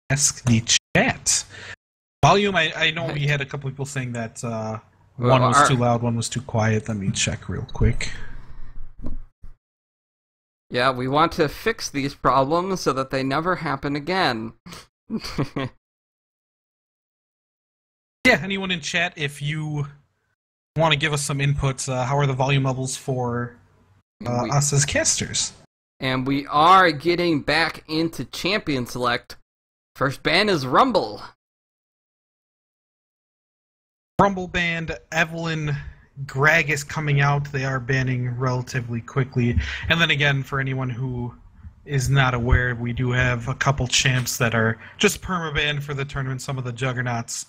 ask the chat. Volume, I know we had a couple people saying that one was too loud, one was too quiet. Let me check real quick. Yeah, we want to fix these problems so that they never happen again. Yeah, anyone in chat, if you want to give us some inputs, how are the volume levels for us as casters? And we are getting back into Champion Select. First ban is Rumble. Rumble banned. Evelyn Greg is coming out. They are banning relatively quickly. And then again, for anyone who is not aware, we do have a couple champs that are just permabanned for the tournament. Some of the juggernauts.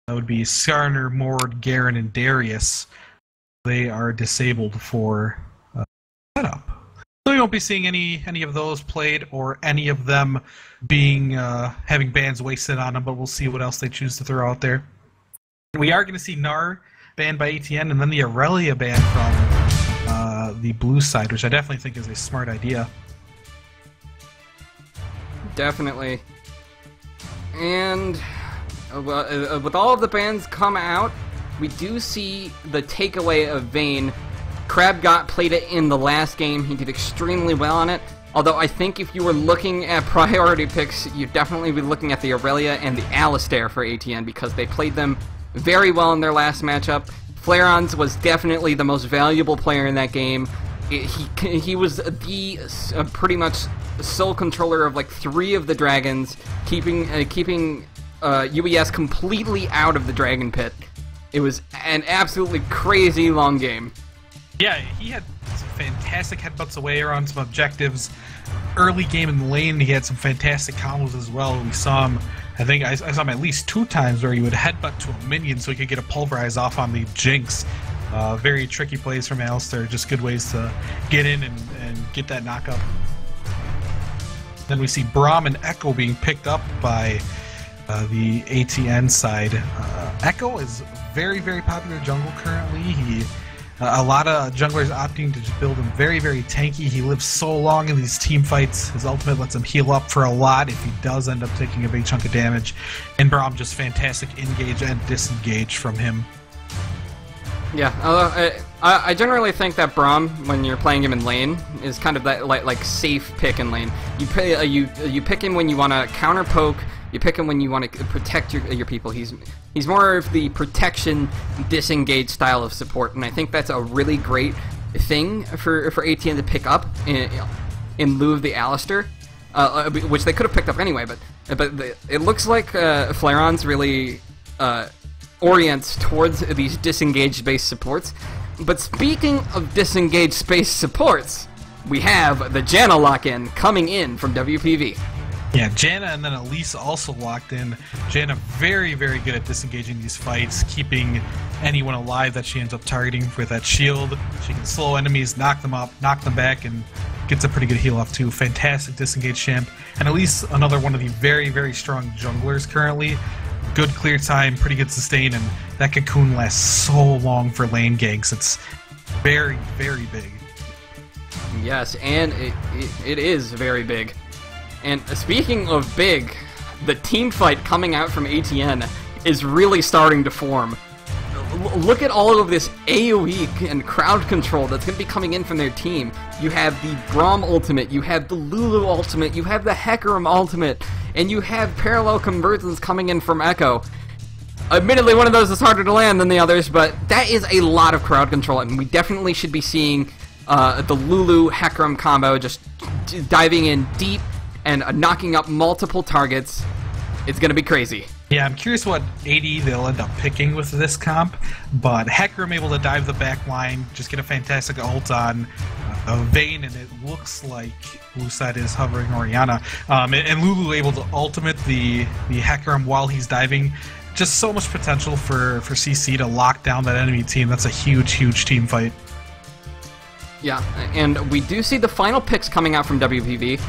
That would be Skarner, Mord, Garen, and Darius. They are disabled for setup. So we won't be seeing any of those played or any of them being having bans wasted on them, but we'll see what else they choose to throw out there. We are going to see Gnar banned by ATN, and then the Aurelia ban from the blue side, which I definitely think is a smart idea. Definitely. And with all of the bans come out, we do see the takeaway of Vayne. Crab played it in the last game. He did extremely well on it. Although I think if you were looking at priority picks, you'd definitely be looking at the Aurelia and the Alistair for ATN because they played them very well in their last matchup. Flareons was definitely the most valuable player in that game. He was the pretty much sole controller of like 3 of the dragons, keeping UES completely out of the dragon pit. It was an absolutely crazy long game. Yeah, he had some fantastic headbutts away around some objectives. Early game in the lane, he had some fantastic combos as well. We saw him, I think I saw him at least 2 times where he would headbutt to a minion so he could get a pulverize off on the Jinx. Very tricky plays from Alistair, just good ways to get in and get that knockup. Then we see Braum and Echo being picked up by the ATN side. Echo is very, very popular jungle currently. A lot of junglers opting to just build him very, very tanky. He lives so long in these team fights. His ultimate lets him heal up for a lot if he does end up taking a big chunk of damage. And Braum, just fantastic engage and disengage from him. Yeah, I generally think that Braum, when you're playing him in lane, is kind of that like safe pick in lane. You pick him when you want to counter poke. You pick him when you want to protect your people. He's more of the protection, disengage style of support, and I think that's a really great thing for ATN to pick up in lieu of the Alistair, which they could have picked up anyway. But it looks like Flareon's really orients towards these disengaged-based supports. But speaking of disengaged-based supports, we have the Janna lock-in coming in from WPV. Yeah, Janna and then Elise also locked in. Janna very, very good at disengaging these fights, keeping anyone alive that she ends up targeting with that shield. She can slow enemies, knock them up, knock them back, and gets a pretty good heal off too. Fantastic disengage champ. And Elise, another one of the very, very strong junglers currently. Good clear time, pretty good sustain, and that cocoon lasts so long for lane ganks. It's very, very big. Yes, and it is very big. And speaking of big, the team fight coming out from ATN is really starting to form. Look at all of this AoE and crowd control that's going to be coming in from their team. You have the Braum ultimate, you have the Lulu ultimate, you have the Hecarim ultimate, and you have parallel conversions coming in from Echo. Admittedly, one of those is harder to land than the others, but that is a lot of crowd control, and we definitely should be seeing the Lulu Hecarim combo just diving in deep and knocking up multiple targets. It's going to be crazy. Yeah, I'm curious what AD they'll end up picking with this comp, but Hecarim able to dive the back line, just get a fantastic ult on Vayne, and it looks like blue side is hovering Orianna. And Lulu able to ultimate the Hecarim while he's diving. Just so much potential for CC to lock down that enemy team. That's a huge, huge team fight. Yeah, and we do see the final picks coming out from WPV.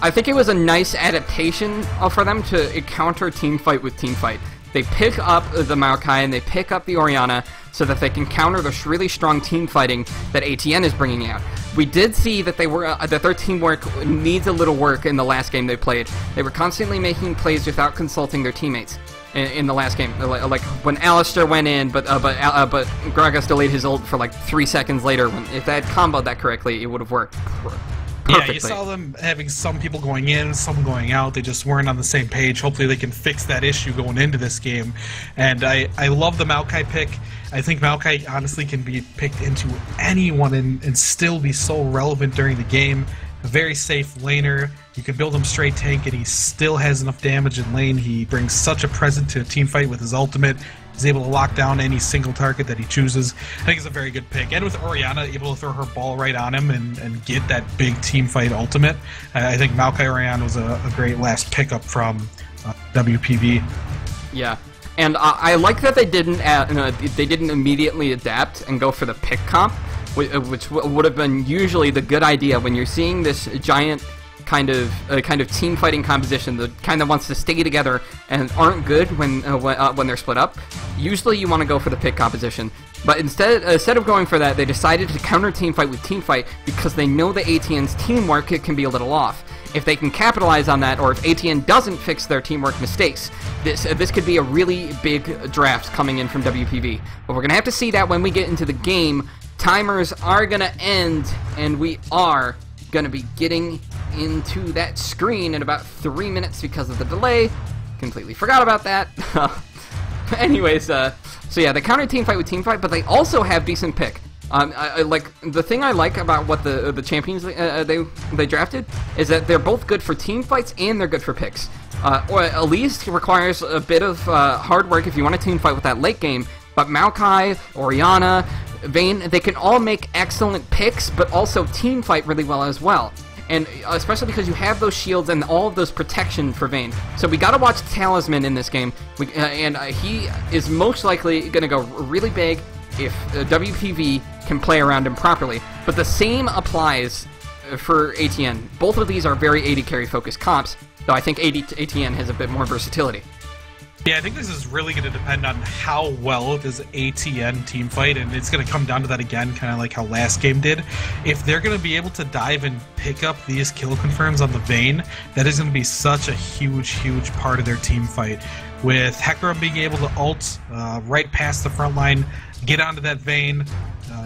I think it was a nice adaptation for them to counter teamfight with teamfight. they pick up the Maokai and they pick up the Orianna so that they can counter the really strong team fighting that ATN is bringing out. We did see that that their teamwork needs a little work in the last game they played. They were constantly making plays without consulting their teammates in the last game. Like when Alistair went in, but Gragas delayed his ult for like 3 seconds later. If they had comboed that correctly, it would have worked perfectly. Yeah, you saw them having some people going in, some going out. They just weren't on the same page. Hopefully they can fix that issue going into this game. And I love the Maokai pick. I think Maokai honestly can be picked into anyone and still be so relevant during the game. A very safe laner. You can build him straight tank and he still has enough damage in lane. He brings such a presence to a team fight with his ultimate. He's able to lock down any single target that he chooses. I think it's a very good pick. And with Orianna able to throw her ball right on him and get that big team fight ultimate, I think Maokai Orianna was a great last pickup from WPV. Yeah. And I like that they didn't immediately adapt and go for the pick comp, which would have been usually the good idea when you're seeing this giant kind of team fighting composition, the kind that wants to stay together and aren't good when they're split up. Usually you want to go for the pick composition, but instead of going for that, they decided to counter team fight with team fight because they know the ATN's teamwork can be a little off. If they can capitalize on that, or if ATN doesn't fix their teamwork mistakes, this could be a really big draft coming in from WPV. But we're gonna have to see that when we get into the game. Timers are gonna end, and we are gonna be getting into that screen in about 3 minutes because of the delay. Completely forgot about that. Anyways, so yeah, they counter team fight with team fight, but they also have decent pick. I like the thing I like about what the champions they drafted is that they're both good for team fights and they're good for picks. Or at least requires a bit of hard work if you want to team fight with that late game. But Maokai, Orianna, Vayne, they can all make excellent picks, but also team fight really well as well. And especially because you have those shields and all of those protection for Vayne. So we gotta watch Talisman in this game, and he is most likely gonna go really big if WPV can play around him properly. But the same applies for ATN. Both of these are very AD carry focused comps, though I think ATN has a bit more versatility. Yeah, I think this is really going to depend on how well this ATN team fight, and it's going to come down to that again, kind of like how last game did. If they're going to be able to dive and pick up these kill confirms on the Vayne, that is going to be such a huge part of their team fight. With Hecarim being able to ult right past the front line, get onto that Vayne,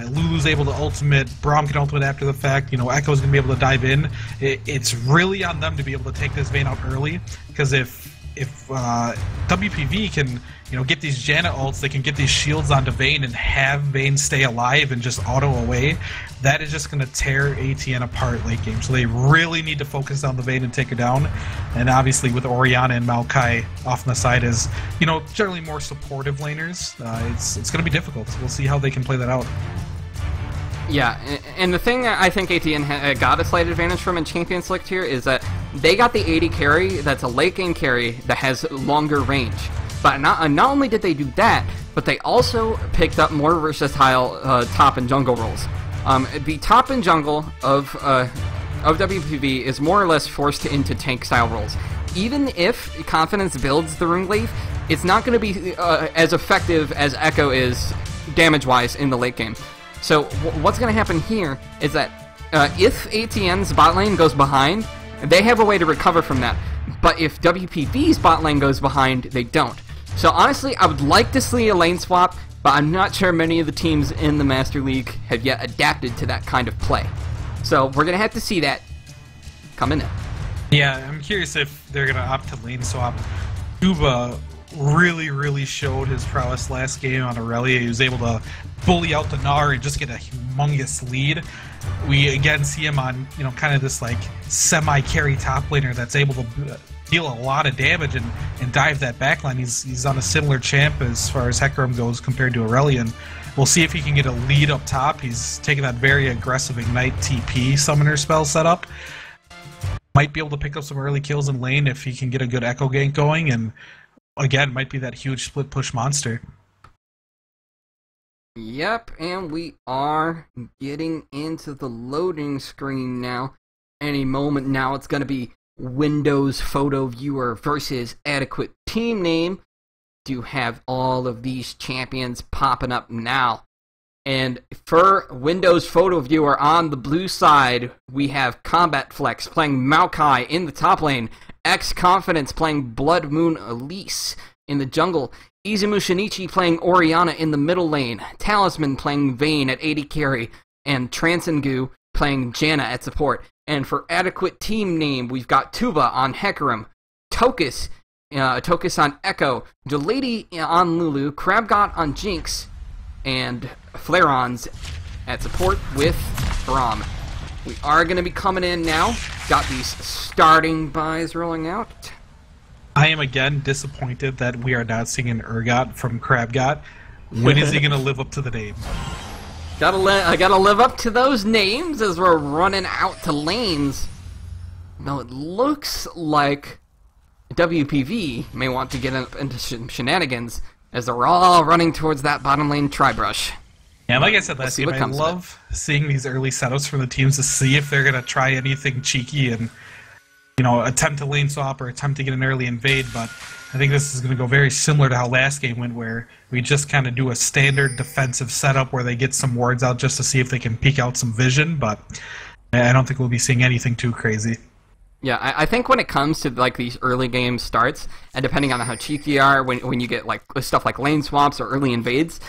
Lulu's able to ultimate, Braum can ultimate after the fact, Echo's going to be able to dive in. It's really on them to be able to take this Vayne out early, because if WPV can, get these Janna ults, they can get these shields onto Vayne and have Vayne stay alive and just auto away. That is just going to tear ATN apart late game. So they really need to focus on the Vayne and take her down. And obviously with Orianna and Maokai off on the side as, generally more supportive laners, it's going to be difficult. We'll see how they can play that out. Yeah, and the thing that I think ATN got a slight advantage from in Champion Select here is that they got the AD carry that's a late game carry that has longer range. But not only did they do that, but they also picked up more versatile top and jungle roles. The top and jungle of WPV is more or less forced into tank style roles. Even if Confidence builds the Rune it's not going to be as effective as Echo is damage-wise in the late game. So what's going to happen here is that if ATN's bot lane goes behind, they have a way to recover from that. But if WPV's bot lane goes behind, they don't. So honestly, I would like to see a lane swap, but I'm not sure many of the teams in the Master League have yet adapted to that kind of play. So we're going to have to see that coming in. Yeah, I'm curious if they're going to opt to lane swap. Duba really showed his prowess last game on Aurelia. He was able to bully out the Gnar and just get a humongous lead. We again see him on, kind of this like semi-carry top laner that's able to deal a lot of damage and dive that backline. He's on a similar champ as far as Hecarim goes compared to Aurelian. We'll see if he can get a lead up top. He's taking that very aggressive Ignite TP summoner spell setup. Might be able to pick up some early kills in lane if he can get a good Echo gank going, and again, might be that huge split push monster. Yep, and we are getting into the loading screen now. Any moment now, it's going to be Windows Photo Viewer versus adequate team name. do have all of these champions popping up now. And for Windows Photo Viewer on the blue side, we have Combat Flex playing Maokai in the top lane, X Confidence playing Blood Moon Elise in the jungle, Izumu Shinichi playing Orianna in the middle lane, Talisman playing Vayne at AD carry, and Transengu playing Janna at support. And for adequate team name, we've got Tuba on Hecarim, Tokus on Echo, Delady on Lulu, Crabgot on Jinx, and Flareons at support with Braum. We are going to be coming in now. Got these starting buys rolling out. I am again disappointed that we are not seeing an Urgot from Crabgot. When is he going to live up to the name? I gotta live up to those names as we're running out to lanes. Now it looks like WPV may want to get into shenanigans as they're all running towards that bottom lane Tribrush. Yeah, like I said last game, I love seeing these early setups from the teams to see if they're going to try anything cheeky and, you know, attempt to lane swap or attempt to get an early invade, but I think this is going to go very similar to how last game went, where we just kind of do a standard defensive setup where they get some wards out just to see if they can peek out some vision, but I don't think we'll be seeing anything too crazy. Yeah, I think when it comes to like these early game starts, and depending on how cheeky you are, when you get like stuff like lane swaps or early invades,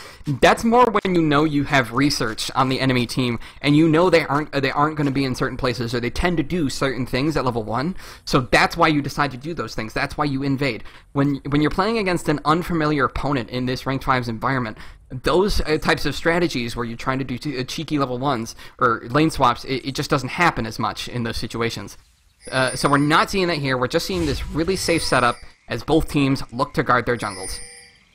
that's more when you know you have research on the enemy team, and you know they aren't going to be in certain places, or they tend to do certain things at level 1. So that's why you decide to do those things. That's why you invade. When you're playing against an unfamiliar opponent in this ranked 5's environment, those types of strategies where you're trying to do cheeky level 1s or lane swaps, it just doesn't happen as much in those situations. So we're not seeing that here. We're just seeing this really safe setup as both teams look to guard their jungles.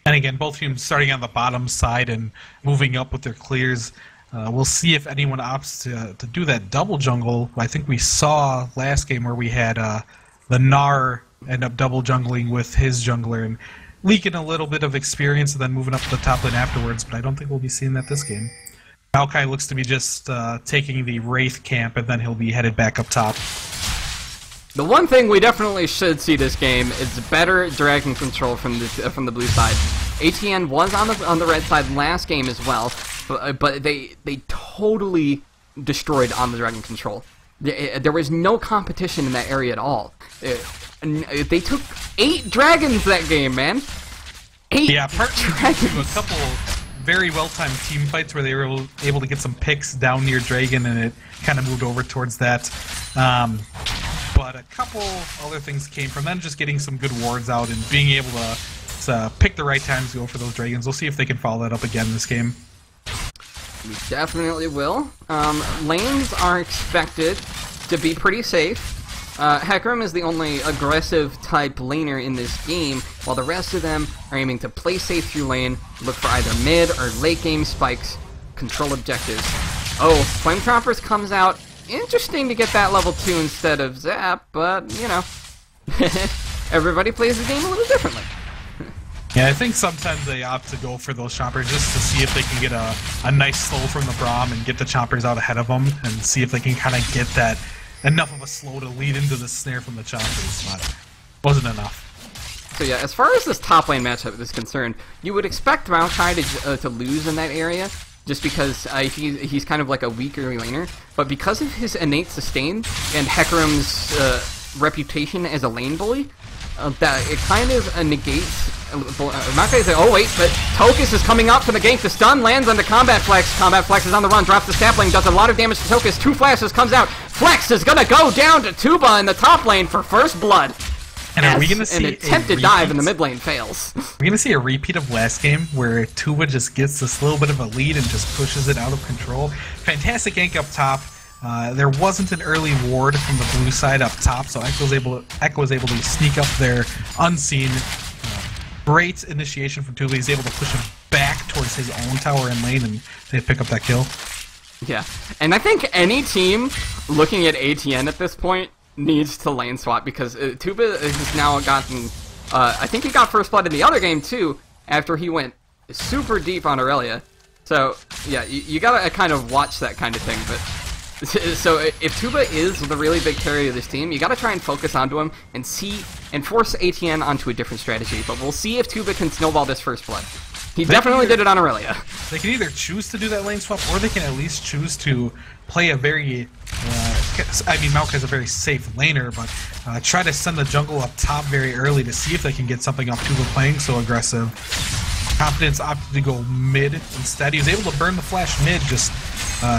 And again, both teams starting on the bottom side and moving up with their clears. We'll see if anyone opts to do that double jungle. I think we saw last game where we had the Gnar end up double jungling with his jungler and leaking a little bit of experience and then moving up to the top lane afterwards, but I don't think we'll be seeing that this game. Maokai looks to be just taking the Wraith camp, and then he'll be headed back up top. The one thing we definitely should see this game is better dragon control from the blue side. ATN was on the red side last game as well, but they totally destroyed on the dragon control. There was no competition in that area at all. They took 8 dragons that game, man. 8 dragons. A couple very well-timed team fights where they were able to get some picks down near dragon, and it kind of moved over towards that. But a couple other things came from them, just getting some good wards out and being able to pick the right times to go for those dragons. We'll see if they can follow that up again in this game. We definitely will. Lanes are expected to be pretty safe. Hecarim is the only aggressive type laner in this game, while the rest of them are aiming to play safe through lane, look for either mid or late game spikes, control objectives. Oh, Flametroppers comes out. Interesting to get that level 2 instead of Zap, but, you know, everybody plays the game a little differently. Yeah, I think sometimes they opt to go for those chompers just to see if they can get a nice slow from the Braum and get the chompers out ahead of them and see if they can kind of get that enough of a slow to lead into the snare from the chompers, but wasn't enough. So yeah, as far as this top lane matchup is concerned, you would expect Maokai to lose in that area, just because he's kind of like a weak early laner, but because of his innate sustain and Hecarim's reputation as a lane bully, that it kind of negates. Maokai's like, oh wait, but Tokus is coming up for the gank. The stun lands on the Combat Flex. Combat Flex is on the run, drops the sapling, does a lot of damage to Tokus. 2 flashes, comes out. Flex is gonna go down to Tuba in the top lane for first blood. And are we going to see an attempted dive in the mid lane fails? We're going to see a repeat of last game where Tuba just gets this little bit of a lead and just pushes it out of control. Fantastic gank up top. There wasn't an early ward from the blue side up top, so Echo was able to sneak up there unseen. Great initiation from Tuba. He's able to push him back towards his own tower and lane, and they pick up that kill. Yeah, and I think any team looking at ATN at this point needs to lane swap, because Tuba has now gotten, I think he got first blood in the other game too, after he went super deep on Aurelia. So yeah, you gotta kind of watch that kind of thing, but So if Tuba is the really big carry of this team, you got to try and focus onto him and force ATN onto a different strategy. But we'll see if Tuba can snowball this first blood. He definitely did it on Aurelia. They can either choose to do that lane swap, or they can at least choose to play a very... I mean, Maokai's a very safe laner, but try to send the jungle up top very early to see if they can get something off Tuba playing so aggressive. Confidence opted to go mid instead. He was able to burn the flash mid, just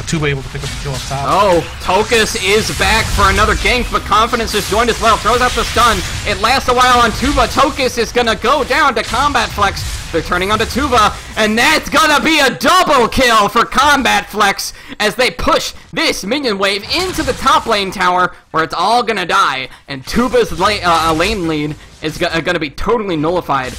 Tuba able to pick up the kill up top. Oh, Tokus is back for another gank, but Confidence just joined as well. Throws out the stun. It lasts a while on Tuba. Tokus is going to go down to Combat Flex. They're turning onto Tuba, and that's going to be a double kill for Combat Flex as they push this minion wave into the top lane tower where it's all going to die, and Tuba's lane lead is going to be totally nullified,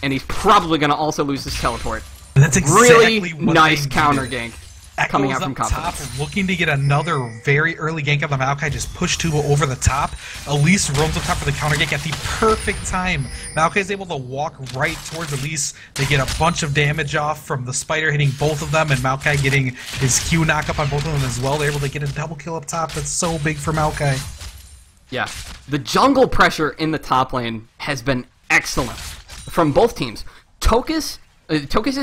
and he's probably going to also lose his teleport. That's exactly really what nice they counter needed. gank. Echo's Coming out from up top, Confidence. looking to get another very early gank of the Maokai, just push Tuba over the top. Elise roams up top for the counter gank at the perfect time. Maokai is able to walk right towards Elise. They get a bunch of damage off from the spider hitting both of them, and Maokai getting his Q knock up on both of them as well. They're able to get a double kill up top. That's so big for Maokai. Yeah, the jungle pressure in the top lane has been excellent from both teams. Tokus's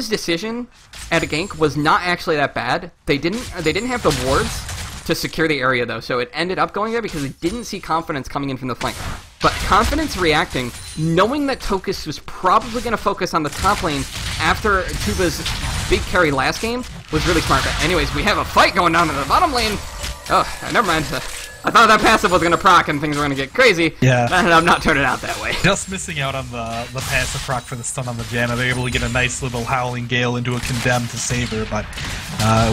decision at a gank was not actually that bad. They didn't have the wards to secure the area though, so it ended up going there because they didn't see Confidence coming in from the flank. But Confidence reacting, knowing that Tokus was probably going to focus on the top lane after Tuba's big carry last game, was really smart. But anyways, we have a fight going on in the bottom lane. Oh, never mind. I thought that passive was going to proc and things were going to get crazy. Yeah. And I'm not turning out that way. Just missing out on the passive proc for the stun on the Janna. They're able to get a nice little Howling Gale into a Condemn to save her, but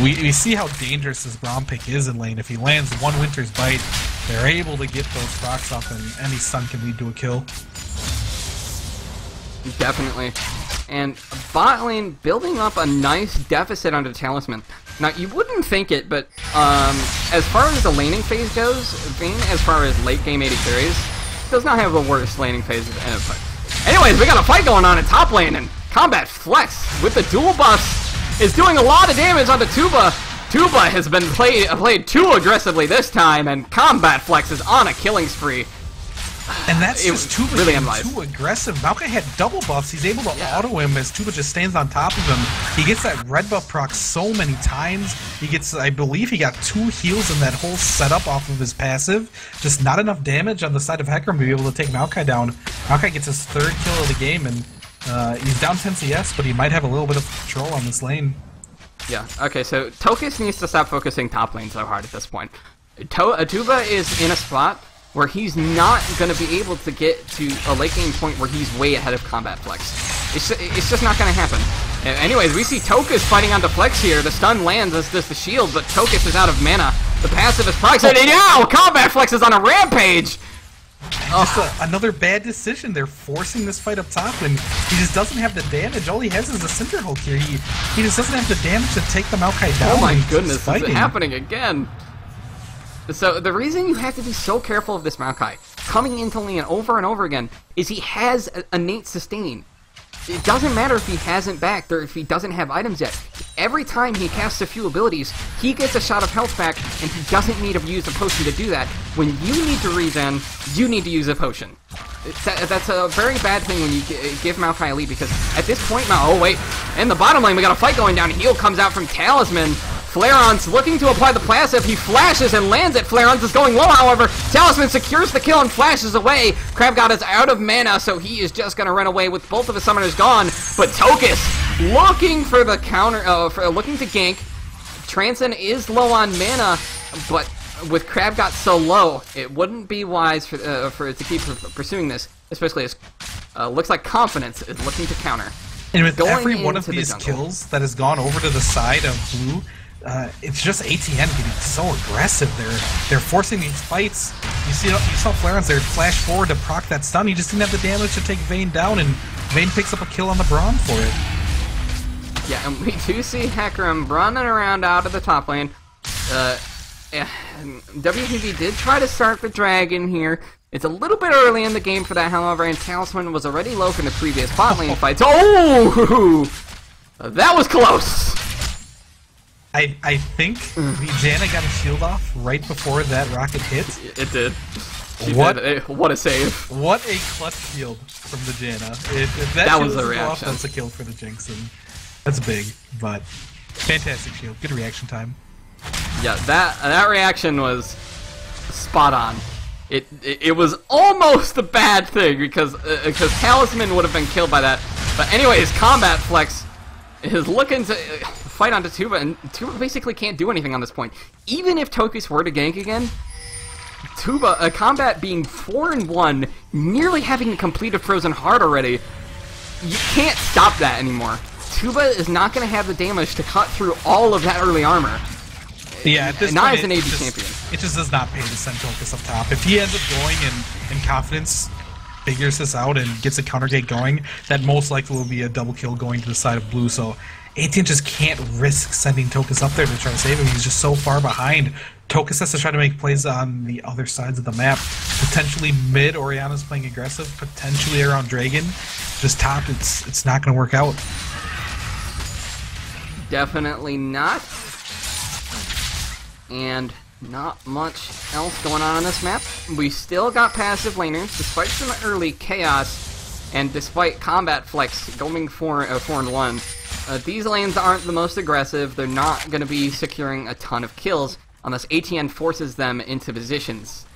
we see how dangerous this Braum pick is in lane. If he lands one Winter's Bite, they're able to get those procs off, and any stun can lead to a kill. Definitely. And bot lane building up a nice deficit onto Talisman. Now, you wouldn't think it, but as far as the laning phase goes, Vayne, as far as late game AD carries, does not have the worst laning phase of any fight. Anyways, we got a fight going on in top lane, and Combat Flex with the dual buffs is doing a lot of damage onto Tuba. Tuba has been played too aggressively this time, and Combat Flex is on a killing spree. And that's just Tuba really getting too aggressive. Maokai had double buffs. He's able to auto him as Tuba just stands on top of him. He gets that red buff proc so many times. He gets, I believe he got 2 heals in that whole setup off of his passive. Just not enough damage on the side of Hecarim to be able to take Maokai down. Maokai gets his 3rd kill of the game, and he's down 10 CS, but he might have a little bit of control on this lane. Yeah, okay, so Tokus needs to stop focusing top lane so hard at this point. Tuba is in a spot where he's not going to be able to get to a late game point where he's way ahead of Combat Flex. It's just not going to happen. Anyways, we see Tokus fighting onto Flex here. The stun lands as does the shield, but Tokus is out of mana. The passive is proxed, and now Combat Flex is on a rampage! Just another bad decision. They're forcing this fight up top, and he just doesn't have the damage. All he has is a Cinder Hulk here. He just doesn't have the damage to take the Maokai down. Oh my goodness, this is happening again. So the reason you have to be so careful of this Maokai coming into lane over and over again is he has innate sustain. It doesn't matter if he hasn't backed or if he doesn't have items yet. Every time he casts a few abilities, he gets a shot of health back, and he doesn't need to use a potion to do that. When you need to regen, you need to use a potion. That's a very bad thing when you give Maokai a lead, because at this point now, oh wait, in the bottom lane we got a fight going down. Heal comes out from Talisman. Flareon's looking to apply the passive. He flashes and lands it. Flareon's is going low, however. Talisman secures the kill and flashes away. Crabgod is out of mana, so he is just going to run away with both of his summoners gone. But Tokus looking for the counter, looking to gank. Transon is low on mana, but with Crabgod so low, it wouldn't be wise for it to keep pursuing this, especially as looks like Confidence is looking to counter. And with every one of these kills that has gone over to the side of blue, it's just ATN getting so aggressive. They're forcing these fights. You saw Flareon's there flash forward to proc that stun. He just didn't have the damage to take Vayne down, and Vayne picks up a kill on the Braum for it. Yeah, and we do see Hecarim running around out of the top lane. WPV did try to start the dragon here. It's a little bit early in the game for that, however, and Talisman was already low from the previous bot lane fights. Oh! That was close! I think the Janna got a shield off right before that rocket hit. It did. What a save. What a clutch shield from the Janna. If that was a shield reaction. off, that's a kill for the Jinx, and that's big, but fantastic shield. Good reaction time. Yeah, that reaction was spot on. It was almost a bad thing because Talisman would have been killed by that. But anyways, Combat Flex is looking to fight onto Tuba, and Tuba basically can't do anything on this point. Even if Tokus were to gank again, Tuba, Combat being 4-1, nearly having completed Frozen Heart already, you can't stop that anymore. Tuba is not going to have the damage to cut through all of that early armor. Yeah, at this not point, as an AD champion. It just does not pay to send Tokus up top. If he ends up going in confidence, figures this out, and gets a counter gate going, that most likely will be a double kill going to the side of blue. So ATN just can't risk sending Tokus up there to try to save him. He's just so far behind. Tokus has to try to make plays on the other sides of the map. Potentially mid, Orianna's playing aggressive. Potentially around Dragon. Just top, it's not going to work out. Definitely not. And not much else going on this map. We still got passive laners, despite some early chaos, and despite Combat Flex going 4-1. These lanes aren't the most aggressive. They're not going to be securing a ton of kills unless ATN forces them into positions.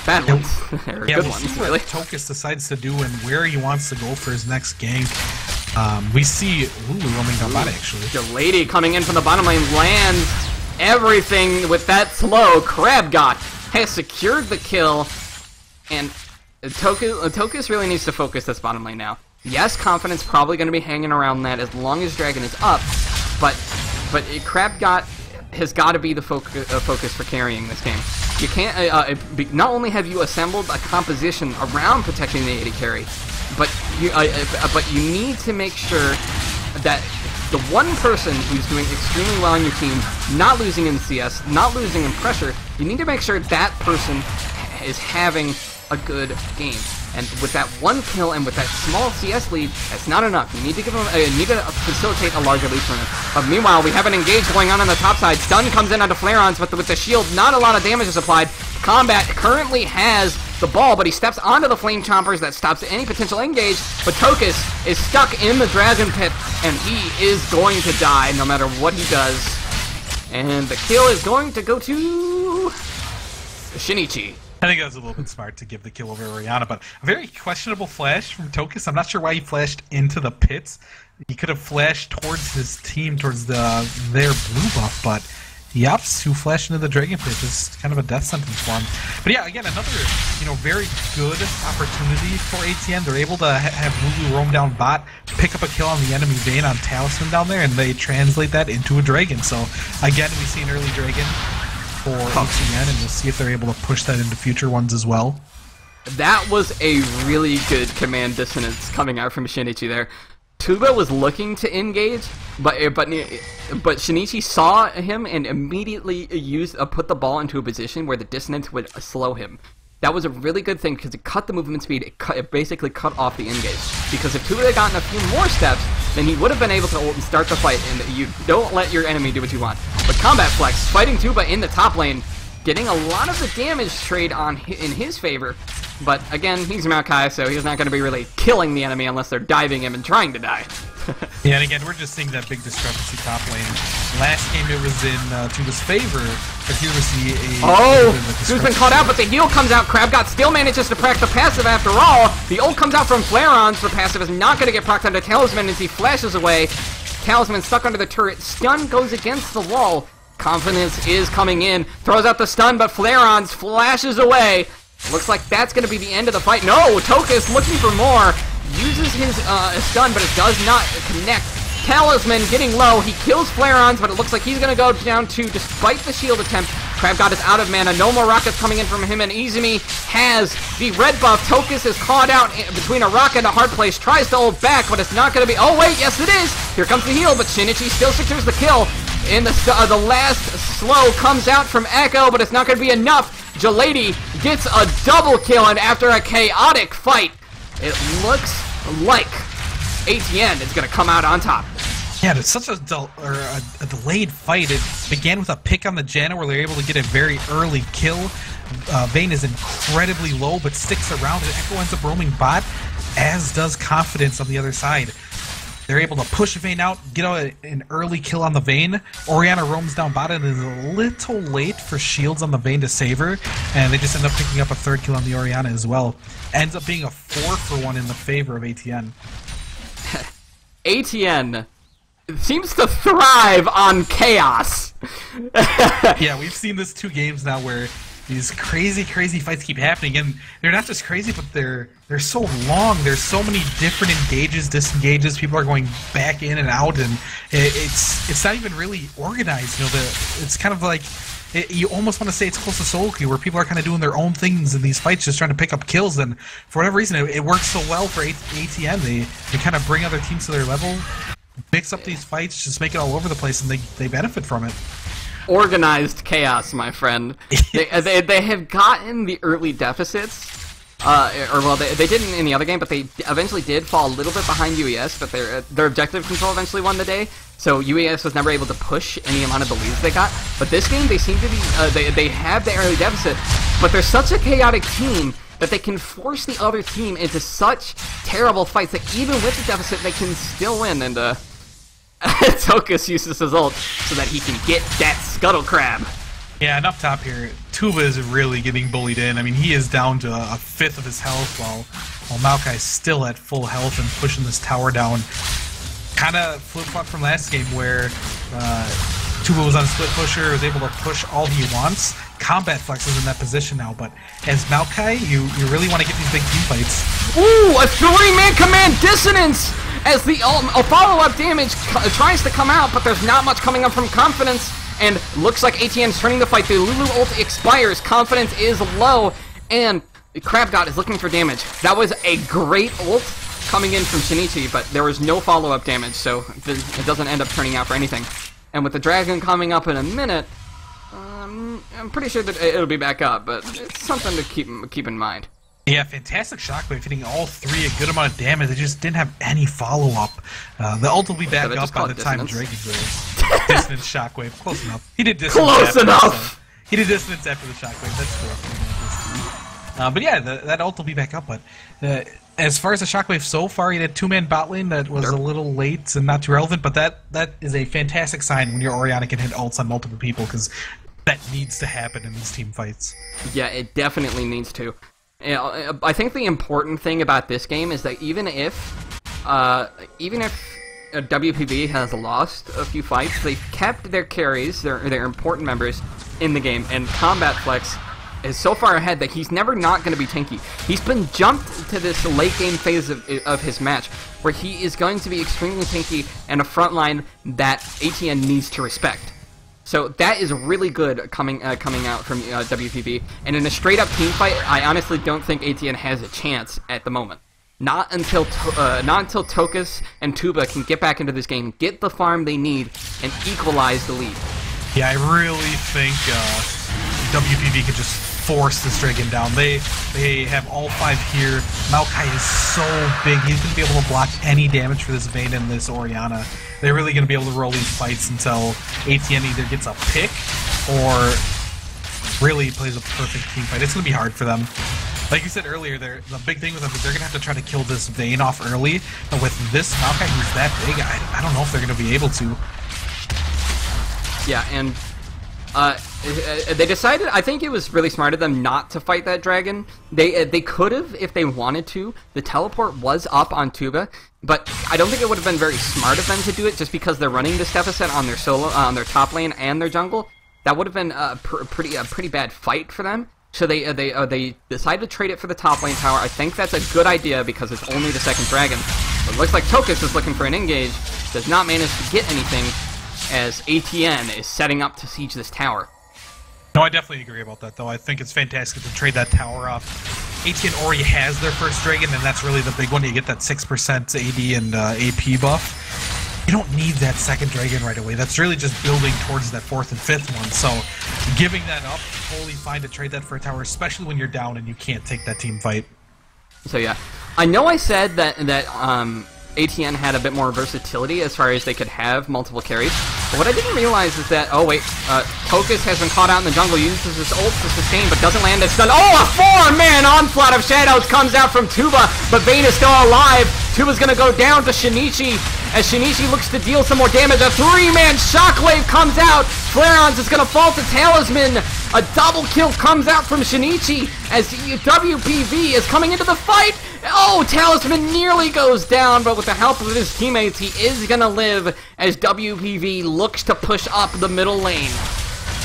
Bad ones. Or yeah, good we'll ones, see what really. Tokus decides to do and where he wants to go for his next gank. We see Lulu roaming down bot, actually. The lady coming in from the bottom lane lands everything with that slow. Crabgot has secured the kill, and Tokus really needs to focus this bottom lane now. Yes, Confidence probably going to be hanging around that as long as Dragon is up, but Crabgot has got to be the focus for carrying this game. You can't. Not only have you assembled a composition around protecting the AD carry, but you need to make sure that the one person who's doing extremely well on your team, not losing in CS, not losing in pressure, you need to make sure that person is having a good game. And with that one kill and with that small CS lead, that's not enough. You need to give him, need to facilitate a larger lead for him. But meanwhile, we have an engage going on the top side. Stun comes in onto Flareons, but with the shield, not a lot of damage is applied. Combat currently has the ball, but he steps onto the Flame Chompers. That stops any potential engage. But Tokus is stuck in the Dragon Pit, and he is going to die no matter what he does. And the kill is going to go to Shinichi. I think that was a little bit smart to give the kill over Orianna, but a very questionable flash from Tokus. I'm not sure why he flashed into the pits. He could have flashed towards his team, towards their blue buff, but he opts to flash into the Dragon Pit. It's kind of a death sentence for him. But yeah, again, another very good opportunity for ATN. They're able to have Lulu roam down bot, pick up a kill on the enemy Vayne on Talisman down there, and they translate that into a Dragon. So again, we see an early Dragon for ATN, and we'll see if they're able to push that into future ones as well. That was a really good command dissonance coming out from Shinichi there. Tuba was looking to engage, but Shinichi saw him and immediately put the ball into a position where the dissonance would slow him. That was a really good thing because it cut the movement speed. It basically cut off the engage. Because if Tuba had gotten a few more steps, then he would have been able to start the fight. And you don't let your enemy do what you want. But Combat Flex fighting Tuba in the top lane, getting a lot of the damage trade in his favor. But again, he's Maokai, so he's not going to be really killing the enemy unless they're diving him and trying to die. Yeah, and again, we're just seeing that big discrepancy top lane. Last game it was in Tuba's favor, but here we see Tuba's been caught out, but the heal comes out. Crabgot still manages to proc the passive after all. The ult comes out from Flareons. The passive is not going to get procced onto Talisman as he flashes away. Talisman stuck under the turret. Stun goes against the wall. Confidence is coming in. Throws out the stun, but Flareons flashes away. Looks like that's going to be the end of the fight. No! Tokus looking for more. Uses his stun, but it does not connect. Talisman getting low. He kills Flareons, but it looks like he's going to go down too, despite the shield attempt. Crabgot is out of mana. No more rockets coming in from him, and Izumi has the red buff. Tokus is caught out between a rock and a hard place. Tries to ult back, but it's not going to be... Oh, wait, yes it is! Here comes the heal, but Shinichi still secures the kill. And the last slow comes out from Echo, but it's not going to be enough. Jalady gets a double kill, and after a chaotic fight, it looks like ATN is going to come out on top. Yeah, it's such a delayed fight. It began with a pick on the Janna where they're able to get a very early kill. Vayne is incredibly low but sticks around, and Echo ends up roaming bot, as does Confidence on the other side. They're able to push Vayne out, get an early kill on the Vayne. Orianna roams down bot and is a little late for shields on the Vayne to save her, and they just end up picking up a third kill on the Orianna as well. Ends up being a 4-for-1 in the favor of ATN. ATN seems to thrive on chaos. Yeah, we've seen this 2 games now where these crazy fights keep happening, and they're not just crazy, but they're so long. There's so many different engages, disengages. People are going back in and out, and it's not even really organized. You know, it's kind of like you almost want to say it's close to solo queue, where people are kind of doing their own things in these fights, just trying to pick up kills. And for whatever reason, it works so well for ATN. They kind of bring other teams to their level, mix up these fights, just make it all over the place, and they benefit from it. Organized chaos, my friend. They have gotten the early deficits, they didn't in the other game, but they eventually did fall a little bit behind UES, but their objective control eventually won the day, so UES was never able to push any amount of the leads they got. But this game, they seem to be, they have the early deficit, but they're such a chaotic team that they can force the other team into such terrible fights that even with the deficit, they can still win, and Tokus uses his ult so that he can get that Scuttle Crab. Yeah, and up top here, Tuba is really getting bullied in. I mean, he is down to a fifth of his health, while Maokai is still at full health and pushing this tower down. Kind of flip-flop from last game where Tuba was on split pusher, was able to push all he wants. Combat Flex is in that position now, but as Maokai, you really want to get these big team fights. Ooh, a 3-man command dissonance! As the follow-up damage tries to come out, but there's not much coming up from Confidence, and looks like ATN's turning the fight. The Lulu ult expires, Confidence is low, and Crab God is looking for damage. That was a great ult coming in from Shinichi, but there was no follow-up damage, so it doesn't end up turning out for anything. And with the Dragon coming up in a minute, I'm pretty sure that it'll be back up, but it's something to keep in mind. Yeah, fantastic shockwave, hitting all 3 a good amount of damage. They just didn't have any follow-up. The ult will be back up by the time Dragon's there. Dissonance shockwave, close enough. He did dissonance. Close enough! He did dissonance after the shockwave, that's cool. But yeah, that ult will be back up, but as far as the shockwave so far, he had a 2-man bot lane that was a little late and not too relevant, but that is a fantastic sign when your Orianna can hit ults on multiple people, because that needs to happen in these team fights. Yeah, it definitely needs to. I think the important thing about this game is that even if WPB has lost a few fights, they've kept their carries, their important members, in the game, and Combat Flex is so far ahead that he's never not going to be tanky. He's been jumped to this late game phase of his match, where he is going to be extremely tanky and a front line that ATN needs to respect. So that is really good coming out from WPB. And in a straight-up team fight, I honestly don't think ATN has a chance at the moment. Not until Tokus and Tuba can get back into this game, get the farm they need, and equalize the lead. Yeah, I really think WPB could just force this Dragon down. They have all 5 here. Maokai is so big, he's going to be able to block any damage for this Vayne and this Orianna. They're really going to be able to roll these fights until ATN either gets a pick or really plays a perfect team fight. It's going to be hard for them. Like you said earlier, the big thing with them is they're going to have to try to kill this Vayne off early, but with this Maokai who's that big, I don't know if they're going to be able to. Yeah, and they decided, I think it was really smart of them not to fight that Dragon. They could have if they wanted to. The teleport was up on Tuba, but I don't think it would have been very smart of them to do it just because they're running this deficit on their top lane and their jungle. That would have been a pretty bad fight for them. So they decided to trade it for the top lane tower. I think that's a good idea because it's only the second Dragon. But it looks like Tokus is looking for an engage, does not manage to get anything, as ATN is setting up to siege this tower. No, I definitely agree about that, though. I think it's fantastic to trade that tower off. ATN already has their first Dragon, and that's really the big one. You get that 6% AD and AP buff. You don't need that second Dragon right away. That's really just building towards that 4th and 5th one. So giving that up, totally fine to trade that for a tower, especially when you're down and you can't take that team fight. So yeah, I know I said that ATN had a bit more versatility as far as they could have multiple carries. But what I didn't realize is that, oh wait, Tokus has been caught out in the jungle, uses his ult to sustain, but doesn't land a stun. Oh, a 4-man onslaught of shadows comes out from Tuba, but Vayne is still alive. Tuba's gonna go down to Shinichi, as Shinichi looks to deal some more damage. A 3-man shockwave comes out. Flareons is gonna fall to Talisman. A double kill comes out from Shinichi as WPV is coming into the fight. Oh, Talisman nearly goes down, but with the help of his teammates, he is gonna live as WPV looks to push up the middle lane.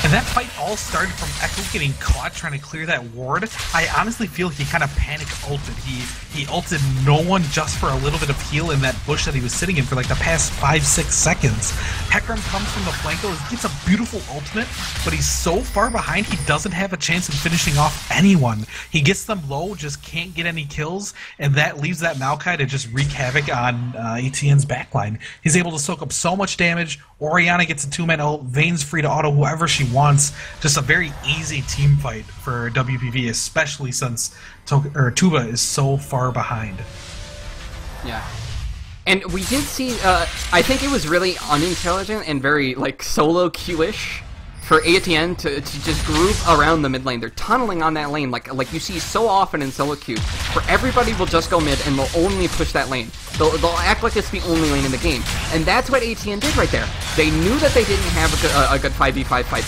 And that fight all started from Echo getting caught trying to clear that ward. I honestly feel he kind of panic ulted. He ulted no one just for a little bit of heal in that bush that he was sitting in for like the past 5-6 seconds. Hecarim comes from the flanco, he gets a beautiful ultimate, but he's so far behind he doesn't have a chance of finishing off anyone. He gets them low, just can't get any kills, and that leaves that Maokai to just wreak havoc on ATN's backline. He's able to soak up so much damage. Orianna gets a 2-man ult, Vayne's free to auto whoever she wants. Just a very easy team fight for WPV, especially since Tuba is so far behind. Yeah. And we did see, I think it was really unintelligent and very, like, solo queue-ish for ATN to just groove around the mid lane. They're tunneling on that lane like you see so often in solo queue, where everybody will just go mid and they'll only push that lane. They'll act like it's the only lane in the game. And that's what ATN did right there. They knew that they didn't have a good 5v5 fight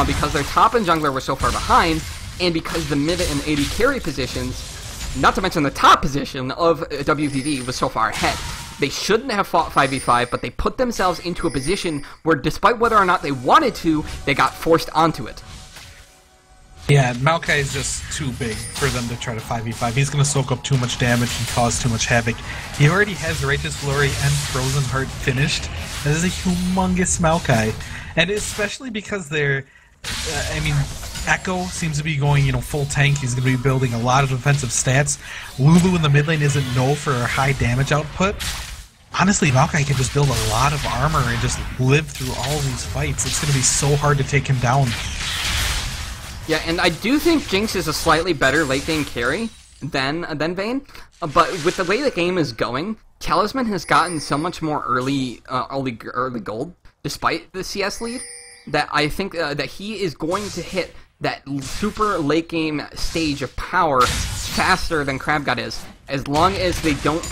because their top and jungler were so far behind, and because the mid and AD carry positions, not to mention the top position of WPV, was so far ahead. They shouldn't have fought 5v5, but they put themselves into a position where, despite whether or not they wanted to, they got forced onto it. Yeah, Maokai is just too big for them to try to 5v5. He's going to soak up too much damage and cause too much havoc. He already has Righteous Glory and Frozen Heart finished. This is a humongous Maokai. And especially because they're... I mean, Echo seems to be going, full tank. He's going to be building a lot of defensive stats. Lulu in the mid lane isn't known for her high damage output. Honestly, Maokai can just build a lot of armor and just live through all these fights. It's going to be so hard to take him down. Yeah, and I do think Jinx is a slightly better late game carry than Vayne. But with the way the game is going, Talisman has gotten so much more early gold, despite the CS lead, that I think that he is going to hit that super late game stage of power faster than CrabGod is, as long as they don't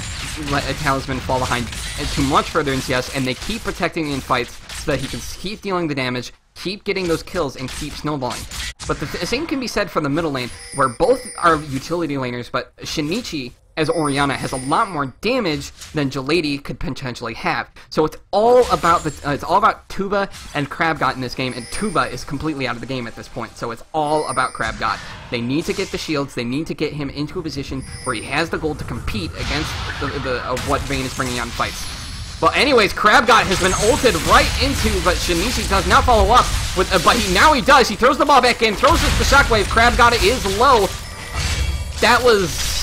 let a Talisman fall behind too much further in CS, and they keep protecting in fights so that he can keep dealing the damage, keep getting those kills, and keep snowballing. But the same can be said for the middle lane, where both are utility laners, but Shinichi as Orianna has a lot more damage than Jalady could potentially have. So it's all about Tuba and CrabGod in this game, and Tuba is completely out of the game at this point. So it's all about CrabGod. They need to get the shields. They need to get him into a position where he has the gold to compete against what Vayne is bringing out in fights. But anyways, CrabGod has been ulted right into, but Shinichi does not follow up with. But now he does. He throws the ball back in, throws it to Shockwave. CrabGod is low. That was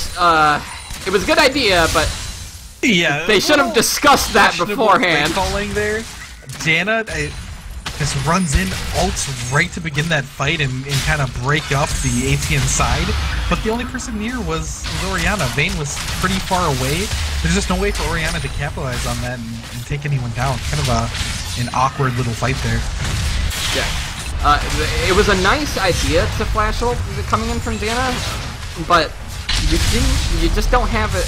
it was a good idea, but yeah, they should have discussed that beforehand. Calling there, Janna just runs in, ults right to begin that fight and kind of break up the ATN side. But the only person near was Orianna. Vayne was pretty far away. There's just no way for Orianna to capitalize on that and take anyone down. Kind of an awkward little fight there. Yeah. It was a nice idea to flash ult coming in from Janna, but you just don't have the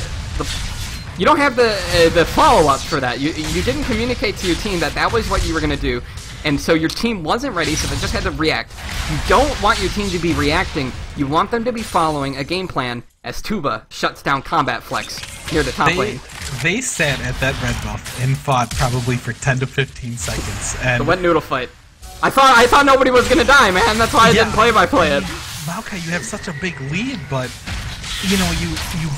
follow-up for that. You didn't communicate to your team that was what you were going to do, and so your team wasn't ready, so they just had to react. You don't want your team to be reacting. You want them to be following a game plan as Tuba shuts down Combat Flex near the top lane. They sat at that red buff and fought probably for 10 to 15 seconds. And the wet noodle fight. I thought nobody was going to die, man. That's why I didn't play-by-play it. Maokai, you have such a big lead, but you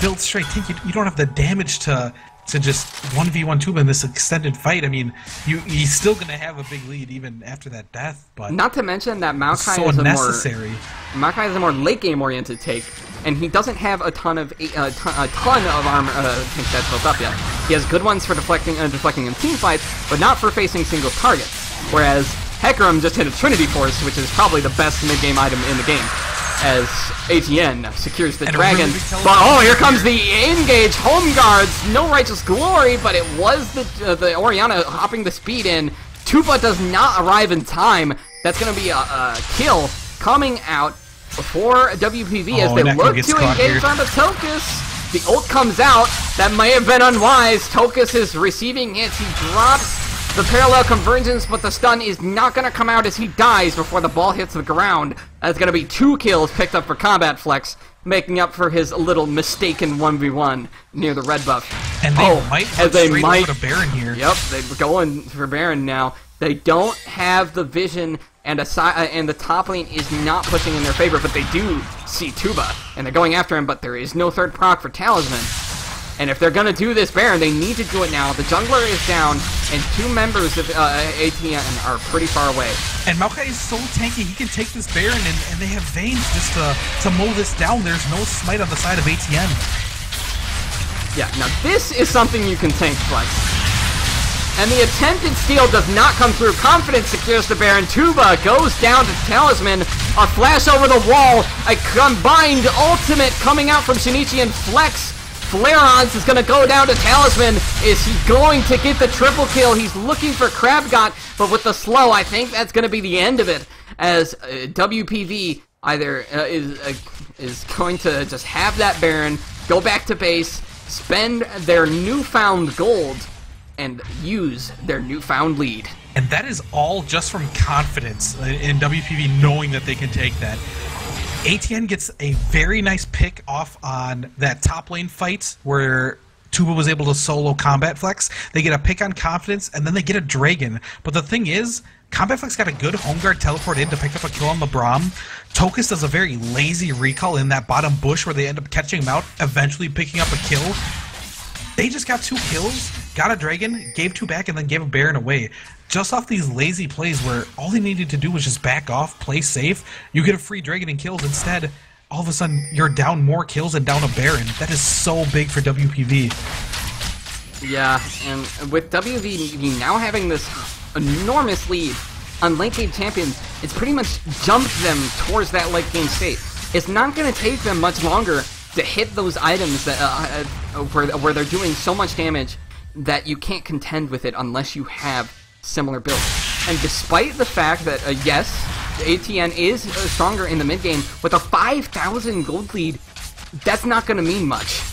build straight tank. You don't have the damage to just 1v1 Tuba in this extended fight. I mean, he's still going to have a big lead even after that death. But not to mention that Maokai so unnecessary. Maokai is a more late game oriented take, and he doesn't have a ton of armor tank stats built up yet. He has good ones for deflecting in team fights, but not for facing single targets. Whereas Hecarim just hit a Trinity Force, which is probably the best mid game item in the game. as ATN secures the And a dragon. really big But oh, here comes the engage home guards. No righteous glory, but it was the Oriana hopping the speed in. Tuba does not arrive in time. That's going to be a kill coming out for WPV as they look to engage onto Tokus. The ult comes out. That may have been unwise. Tokus is receiving hits. He drops the parallel convergence, but the stun is not going to come out as he dies before the ball hits the ground. That's going to be 2 kills picked up for Combat Flex, making up for his little mistaken 1v1 near the red buff. And they might go straight over to Baron here. Yep, they're going for Baron now. They don't have the vision, and the top lane is not pushing in their favor, but they do see Tuba, and they're going after him, but there is no third proc for Talisman. And if they're going to do this Baron, they need to do it now. The jungler is down, and 2 members of ATN are pretty far away. And Maokai is so tanky, he can take this Baron, and they have Veins just to mow this down. There's no smite on the side of ATN. Yeah, now this is something you can tank, Flex. And the attempted steal does not come through. Confidence secures the Baron. Tuba goes down to Talisman. A flash over the wall. A combined ultimate coming out from Shinichi and Flex. Flareons is going to go down to Talisman. Is he going to get the triple kill? He's looking for Crabgot, but with the slow, I think that's going to be the end of it. As WPV either is going to just have that Baron, go back to base, spend their newfound gold, and use their newfound lead. And that is all just from confidence in WPV knowing that they can take that. ATN gets a very nice pick off on that top lane fight where Tuba was able to solo Combat Flex. They get a pick on confidence, and then they get a Dragon. But the thing is, Combat Flex got a good home guard teleport in to pick up a kill on the Braum. Tokus does a very lazy recall in that bottom bush where they end up catching him out, eventually picking up a kill. They just got 2 kills, got a Dragon, gave 2 back, and then gave a Baron away. Just off these lazy plays where all they needed to do was just back off, play safe, you get a free Dragon and kills. Instead, all of a sudden, you're down more kills and down a Baron. That is so big for WPV. Yeah, and with WPV now having this enormous lead on late game champions, it's pretty much jumped them towards that late game state. It's not going to take them much longer to hit those items that where they're doing so much damage that you can't contend with it unless you have similar builds. And despite the fact that, yes, ATN is stronger in the mid game, with a 5,000 gold lead, that's not going to mean much.